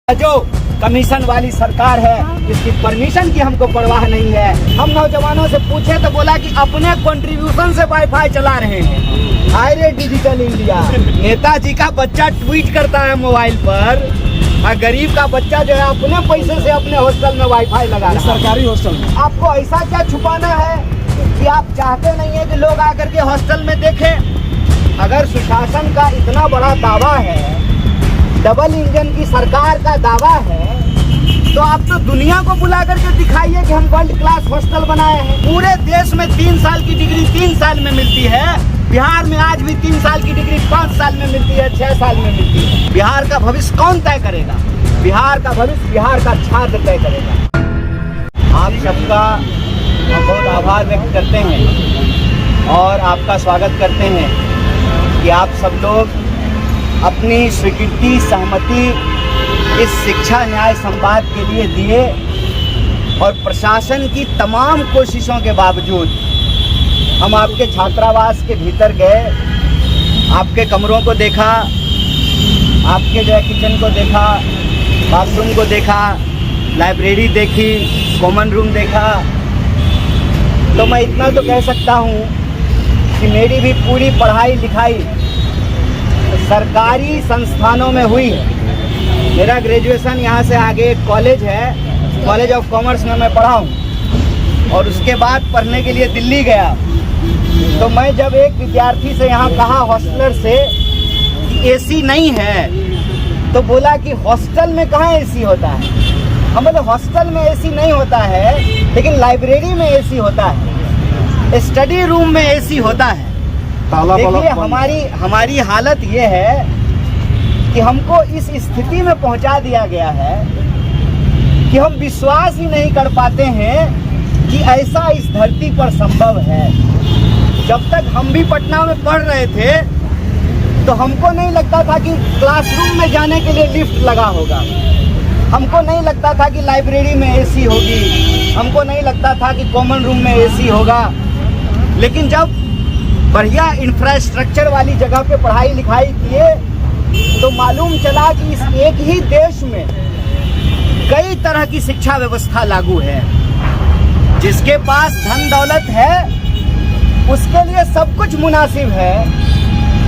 जो कमीशन वाली सरकार है जिसकी परमिशन की हमको परवाह नहीं है। हम नौजवानों से पूछे तो बोला कि अपने कंट्रीब्यूशन से वाईफाई चला रहे हैं। हाय रे डिजिटल इंडिया। नेताजी का बच्चा ट्वीट करता है मोबाइल पर और गरीब का बच्चा जो है अपने पैसे से अपने हॉस्टल में वाईफाई लगा रहा है, सरकारी हॉस्टल में। आपको ऐसा क्या छुपाना है कि आप चाहते नहीं है कि लोग आकर के हॉस्टल में देखें? अगर सुशासन का इतना बड़ा दावा है, डबल इंजन की सरकार का दावा है, तो आप तो दुनिया को बुला करके दिखाइए कि हम वर्ल्ड क्लास हॉस्टल बनाए हैं। पूरे देश में 3 साल की डिग्री 3 साल में मिलती है। बिहार में आज भी 3 साल की डिग्री 5 साल में मिलती है, 6 साल में मिलती है। बिहार का भविष्य कौन तय करेगा? बिहार का भविष्य बिहार का छात्र तय करेगा। आप सबका हम बहुत आभार व्यक्त करते हैं और आपका स्वागत करते हैं कि आप सब लोग अपनी स्वीकृति सहमति इस शिक्षा न्याय संवाद के लिए दिए और प्रशासन की तमाम कोशिशों के बावजूद हम आपके छात्रावास के भीतर गए, आपके कमरों को देखा, आपके जो है किचन को देखा, बाथरूम को देखा, लाइब्रेरी देखी, कॉमन रूम देखा। तो मैं इतना तो कह सकता हूँ कि मेरी भी पूरी पढ़ाई लिखाई सरकारी संस्थानों में हुई है। मेरा ग्रेजुएशन यहाँ से आगे एक कॉलेज है, कॉलेज ऑफ कॉमर्स में मैं पढ़ा हूँ और उसके बाद पढ़ने के लिए दिल्ली गया। तो मैं जब एक विद्यार्थी से यहाँ कहा हॉस्टलर से कि एसी नहीं है, तो बोला कि हॉस्टल में कहाँ एसी होता है? हम बोले हॉस्टल में एसी नहीं होता है, लेकिन लाइब्रेरी में एसी होता है, स्टडी रूम में एसी होता है। देखिए हमारी हालत ये है कि हमको इस स्थिति में पहुंचा दिया गया है कि हम विश्वास ही नहीं कर पाते हैं कि ऐसा इस धरती पर संभव है। जब तक हम भी पटना में पढ़ रहे थे तो हमको नहीं लगता था कि क्लासरूम में जाने के लिए लिफ्ट लगा होगा, हमको नहीं लगता था कि लाइब्रेरी में एसी होगी, हमको नहीं लगता था कि कॉमन रूम में एसी होगा। लेकिन जब बढ़िया इंफ्रास्ट्रक्चर वाली जगह पे पढ़ाई लिखाई किए तो मालूम चला कि इस एक ही देश में कई तरह की शिक्षा व्यवस्था लागू है। जिसके पास धन दौलत है उसके लिए सब कुछ मुनासिब है,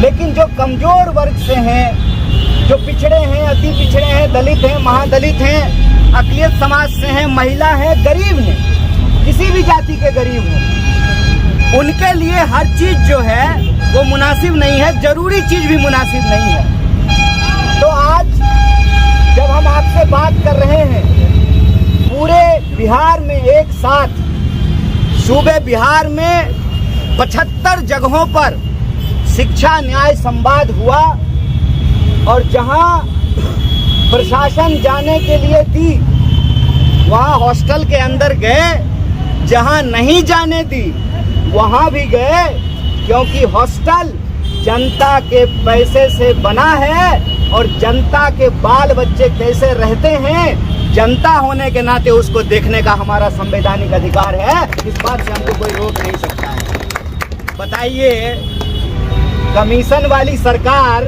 लेकिन जो कमजोर वर्ग से हैं, जो पिछड़े हैं, अति पिछड़े हैं, दलित हैं, महादलित हैं, अक़लियत समाज से हैं, महिला हैं, गरीब हैं, किसी भी जाति के गरीब हैं, उनके लिए हर चीज जो है वो मुनासिब नहीं है, जरूरी चीज भी मुनासिब नहीं है। तो आज जब हम आपसे बात कर रहे हैं, पूरे बिहार में एक साथ सूबे बिहार में 75 जगहों पर शिक्षा न्याय संवाद हुआ और जहां प्रशासन जाने के लिए दी वहां हॉस्टल के अंदर गए, जहां नहीं जाने दी वहां भी गए, क्योंकि हॉस्टल जनता के पैसे से बना है और जनता के बाल बच्चे कैसे रहते हैं, जनता होने के नाते उसको देखने का हमारा संवैधानिक अधिकार है। इस बात से हमको कोई रोक नहीं सकता है। बताइए, कमीशन वाली सरकार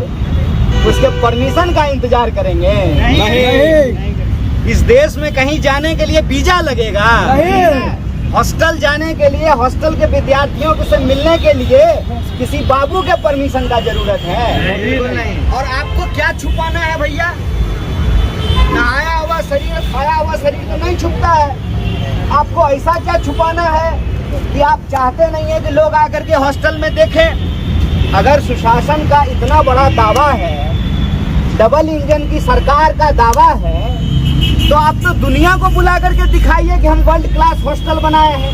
उसके परमिशन का इंतजार करेंगे? नहीं। इस देश में कहीं जाने के लिए वीजा लगेगा? नहीं। हॉस्टल जाने के लिए, हॉस्टल के विद्यार्थियों से मिलने के लिए किसी बाबू के परमिशन का जरूरत है? नहीं। और आपको क्या छुपाना है भैया? नहाया हुआ शरीर, खाया हुआ शरीर तो नहीं छुपता है। आपको ऐसा क्या छुपाना है कि आप चाहते नहीं है कि लोग आकर के हॉस्टल में देखें? अगर सुशासन का इतना बड़ा दावा है, डबल इंजन की सरकार का दावा है, तो आप तो दुनिया को बुला करके दिखाइए कि हम वर्ल्ड क्लास हॉस्टल बनाए हैं।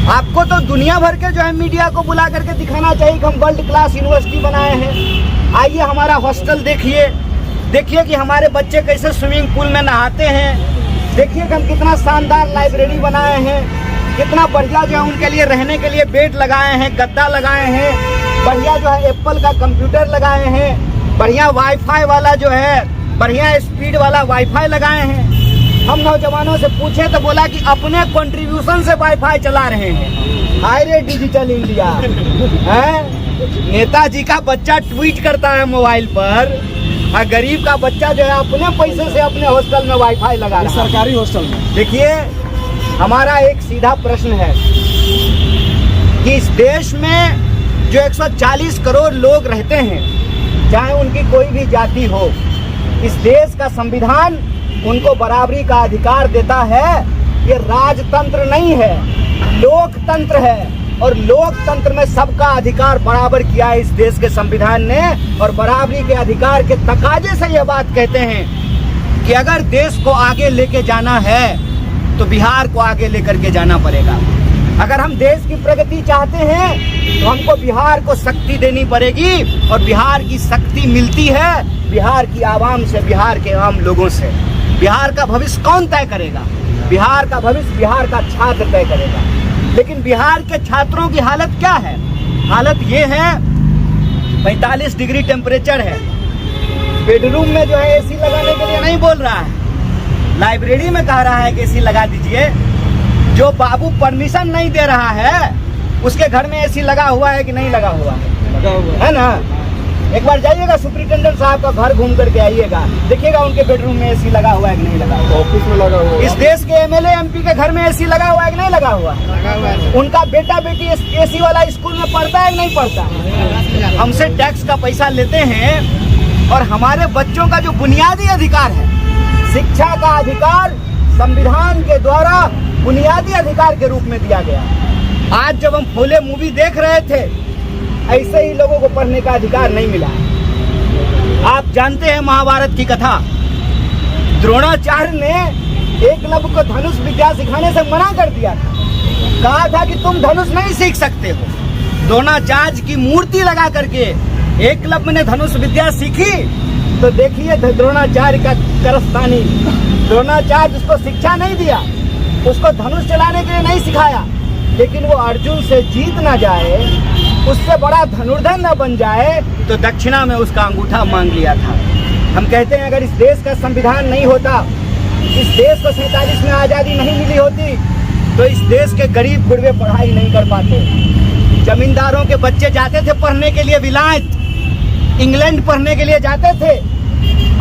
आपको तो दुनिया भर के जो है मीडिया को बुला करके दिखाना चाहिए कि हम वर्ल्ड क्लास यूनिवर्सिटी बनाए हैं। आइए हमारा हॉस्टल देखिए, देखिए कि हमारे बच्चे कैसे स्विमिंग पूल में नहाते हैं, देखिए कि हम कितना शानदार लाइब्रेरी बनाए हैं, कितना बढ़िया जो है उनके लिए रहने के लिए बेड लगाए हैं, गद्दा लगाए हैं, बढ़िया जो है एप्पल का कंप्यूटर लगाए हैं, बढ़िया वाईफाई वाला जो है बढ़िया स्पीड वाला वाईफाई लगाए हैं। हम नौजवानों से पूछे तो बोला कि अपने कंट्रीब्यूशन से वाईफाई चला रहे हैं। हाय रे डिजिटल इंडिया। नेताजी का बच्चा ट्वीट करता है मोबाइल पर और गरीब का बच्चा जो है अपने पैसे से अपने हॉस्टल में वाईफाई लगा रहा है, सरकारी हॉस्टल में। देखिए, हमारा एक सीधा प्रश्न है कि इस देश में जो 140 करोड़ लोग रहते हैं, चाहे उनकी कोई भी जाति हो, इस देश का संविधान उनको बराबरी का अधिकार देता है। ये राजतंत्र नहीं है, लोकतंत्र है, और लोकतंत्र में सबका अधिकार बराबर किया है इस देश के संविधान ने। और बराबरी के अधिकार के तकाजे से ये बात कहते हैं कि अगर देश को आगे लेके जाना है तो बिहार को आगे लेकर के जाना पड़ेगा। अगर हम देश की प्रगति चाहते हैं तो हमको बिहार को शक्ति देनी पड़ेगी, और बिहार की शक्ति मिलती है बिहार की आवाम से, बिहार के आम लोगों से। बिहार का भविष्य कौन तय करेगा? बिहार का भविष्य बिहार का छात्र तय करेगा। लेकिन बिहार के छात्रों की हालत क्या है? हालत ये है, 45 डिग्री टेम्परेचर है, बेडरूम में जो है एसी लगाने के लिए नहीं बोल रहा है, लाइब्रेरी में कह रहा है कि एसी लगा दीजिए। जो बाबू परमिशन नहीं दे रहा है उसके घर में एसी लगा हुआ है कि नहीं लगा हुआ है? लगा हुआ है ना। एक बार जाइएगा सुपरिटेंडेंट साहब का घर घूम करके आइएगा, देखिएगा उनके बेडरूम में एसी लगा हुआ है कि नहीं लगा हुआ। ऑफिस में लगा हुआ। इस देश के एमएलए एमपी के घर में एसी लगा हुआ है कि नहीं लगा हुआ? उनका बेटा बेटी एसी वाला स्कूल में पढ़ता है कि नहीं पढ़ता? हमसे टैक्स का पैसा लेते हैं, और हमारे बच्चों का जो बुनियादी अधिकार है, शिक्षा का अधिकार, संविधान के द्वारा बुनियादी अधिकार के रूप में दिया गया। आज जब हम फूले मूवी देख रहे थे, ऐसे ही लोगों को पढ़ने का अधिकार नहीं मिला। आप जानते हैं महाभारत की कथा, द्रोणाचार्य ने एकलव्य को धनुष विद्या सिखाने से मना कर दिया था, कहा था कि तुम धनुष नहीं सीख सकते हो। द्रोणाचार्य की मूर्ति लगा करके एकलव्य ने धनुष विद्या सीखी, तो देखिए द्रोणाचार्य का करस्तानी। द्रोणाचार्य उसको शिक्षा नहीं दिया, उसको धनुष चलाने के लिए नहीं सिखाया, लेकिन वो अर्जुन से जीत ना जाए, उससे बड़ा धनुर्धर न बन जाए, तो दक्षिणा में उसका अंगूठा मांग लिया था। हम कहते हैं अगर इस देश का संविधान नहीं होता, इस देश को 47 में आज़ादी नहीं मिली होती, तो इस देश के गरीब गुरबे पढ़ाई नहीं कर पाते। जमींदारों के बच्चे जाते थे पढ़ने के लिए विलायत, इंग्लैंड पढ़ने के लिए जाते थे।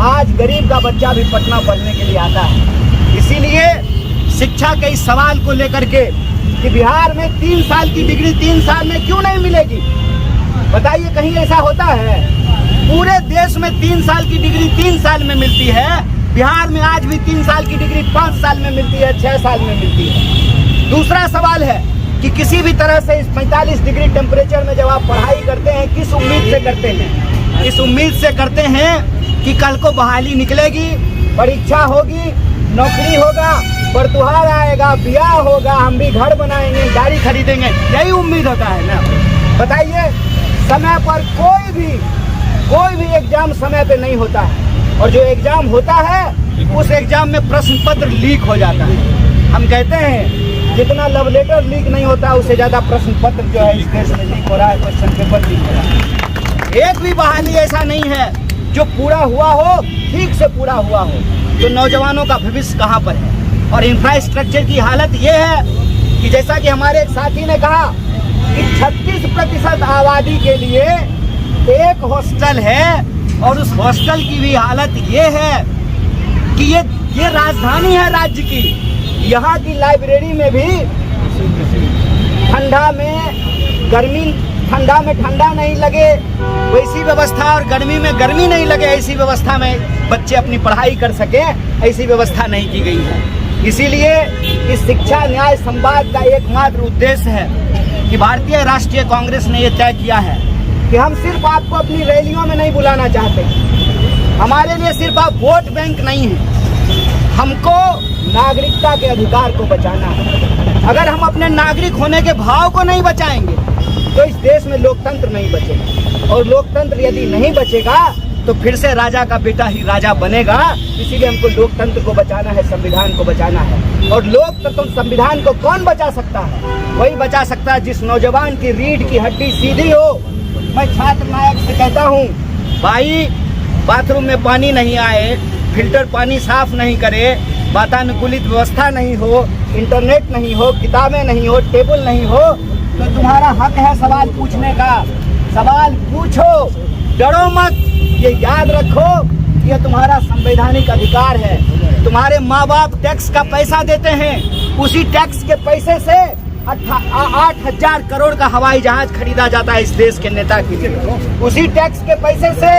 आज गरीब का बच्चा भी पटना पढ़ने के लिए आता है। इसीलिए शिक्षा के इस सवाल को लेकर के कि बिहार में 3 साल की डिग्री 3 साल में क्यों नहीं मिलेगी, बताइए, कहीं ऐसा होता है? पूरे देश में 3 साल की डिग्री 3 साल में मिलती है, बिहार में आज भी 3 साल की डिग्री 5 साल में मिलती है, 6 साल में मिलती है। दूसरा सवाल है कि किसी भी तरह से इस 45 डिग्री टेम्परेचर में जब आप पढ़ाई करते हैं, किस उम्मीद से करते हैं? इस उम्मीद से करते हैं कि कल को बहाली निकलेगी, परीक्षा होगी, नौकरी होगा, बरतुहार आएगा, ब्याह होगा, हम भी घर बनाएंगे, गाड़ी खरीदेंगे, यही उम्मीद होता है ना। बताइए, समय पर कोई भी एग्जाम समय पे नहीं होता है, और जो एग्जाम होता है उस एग्जाम में प्रश्न पत्र लीक हो जाता है। हम कहते हैं जितना लव लेटर लीक नहीं होता, उससे ज्यादा प्रश्न पत्र जो है इस देश में लीक हो रहा है, क्वेश्चन पेपर लीक हो रहा है। एक भी बहाली ऐसा नहीं है जो पूरा हुआ हो, ठीक से पूरा हुआ हो। तो नौजवानों का भविष्य कहाँ पर है? और इंफ्रास्ट्रक्चर की हालत ये है कि जैसा कि हमारे एक साथी ने कहा कि 36% आबादी के लिए एक हॉस्टल है, और उस हॉस्टल की भी हालत ये है कि ये राजधानी है राज्य की। यहाँ की लाइब्रेरी में भी ठंडा में ठंडा नहीं लगे वैसी व्यवस्था, और गर्मी में गर्मी नहीं लगे ऐसी व्यवस्था में बच्चे अपनी पढ़ाई कर सके, ऐसी व्यवस्था नहीं की गई है। इसीलिए इस शिक्षा न्याय संवाद का एकमात्र उद्देश्य है कि भारतीय राष्ट्रीय कांग्रेस ने ये तय किया है कि हम सिर्फ आपको अपनी रैलियों में नहीं बुलाना चाहते, हमारे लिए सिर्फ आप वोट बैंक नहीं है, हमको नागरिकता के अधिकार को बचाना है। अगर हम अपने नागरिक होने के भाव को नहीं बचाएंगे तो इस देश में लोकतंत्र नहीं बचेगा, और लोकतंत्र यदि नहीं बचेगा तो फिर से राजा का बेटा ही राजा बनेगा। इसीलिए हमको लोकतंत्र को बचाना है, संविधान को बचाना है। और लोकतंत्र संविधान को कौन बचा सकता है? वही बचा सकता है जिस नौजवान की रीढ़ की हड्डी सीधी हो। मैं छात्र नायक से कहता हूँ, भाई बाथरूम में पानी नहीं आए, फिल्टर पानी साफ नहीं करे, वातानुकूलित व्यवस्था नहीं हो, इंटरनेट नहीं हो, किताबें नहीं हो, टेबल नहीं हो, तो तुम्हारा हक है सवाल पूछने का। सवाल पूछो, डरो मत। ये याद रखो ये तुम्हारा संवैधानिक अधिकार है। तुम्हारे माँ बाप टैक्स का पैसा देते हैं, उसी टैक्स के पैसे से 8,000 करोड़ का हवाई जहाज खरीदा जाता है इस देश के नेता के लिए। उसी टैक्स के पैसे से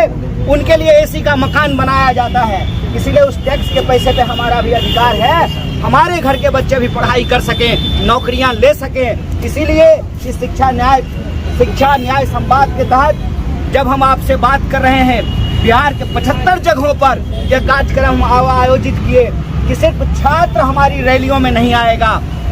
उनके लिए एसी का मकान बनाया जाता है। इसीलिए उस टैक्स के पैसे पे हमारा भी अधिकार है, हमारे घर के बच्चे भी पढ़ाई कर सकें, नौकरियां ले सकें। इसीलिए इस शिक्षा न्याय संवाद के तहत जब हम आपसे बात कर रहे हैं, बिहार के 75 जगहों पर यह कार्यक्रम आयोजित किए कि सिर्फ छात्र हमारी रैलियों में नहीं आएगा,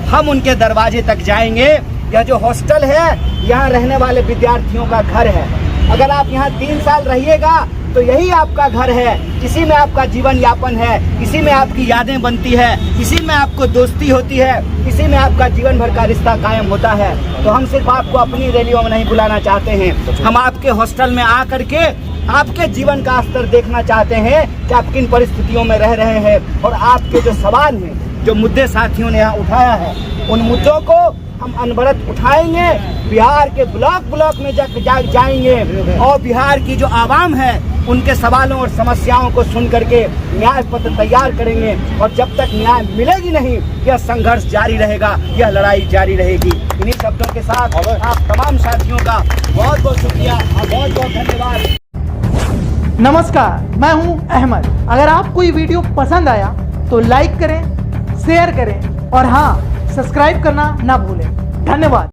हम उनके दरवाजे तक जाएंगे। यह जो हॉस्टल है, यहाँ रहने वाले विद्यार्थियों का घर है। अगर आप यहाँ 3 साल रहिएगा तो यही आपका घर है, इसी में आपका जीवन यापन है, इसी में आपकी यादें बनती है, इसी में आपको दोस्ती होती है, इसी में आपका जीवन भर का रिश्ता कायम होता है। तो हम सिर्फ आपको अपनी रैलियों में नहीं बुलाना चाहते हैं, हम आपके हॉस्टल में आ करके आपके जीवन का स्तर देखना चाहते हैं कि आप किन परिस्थितियों में रह रहे हैं। और आपके जो सवाल हैं, जो मुद्दे साथियों ने यहाँ उठाया है, उन मुद्दों को हम अनवरत उठाएंगे, बिहार के ब्लॉक में जाएंगे और बिहार की जो आवाम है उनके सवालों और समस्याओं को सुन करके न्याय पत्र तैयार करेंगे। और जब तक न्याय मिलेगी नहीं, यह संघर्ष जारी रहेगा, यह लड़ाई जारी रहेगी। इन्हीं शब्दों के साथ आप तमाम साथियों का बहुत बहुत शुक्रिया और बहुत बहुत धन्यवाद। नमस्कार, मैं हूं अहमद। अगर आपको ये वीडियो पसंद आया तो लाइक करें, शेयर करें और हाँ, सब्सक्राइब करना ना भूलें। धन्यवाद।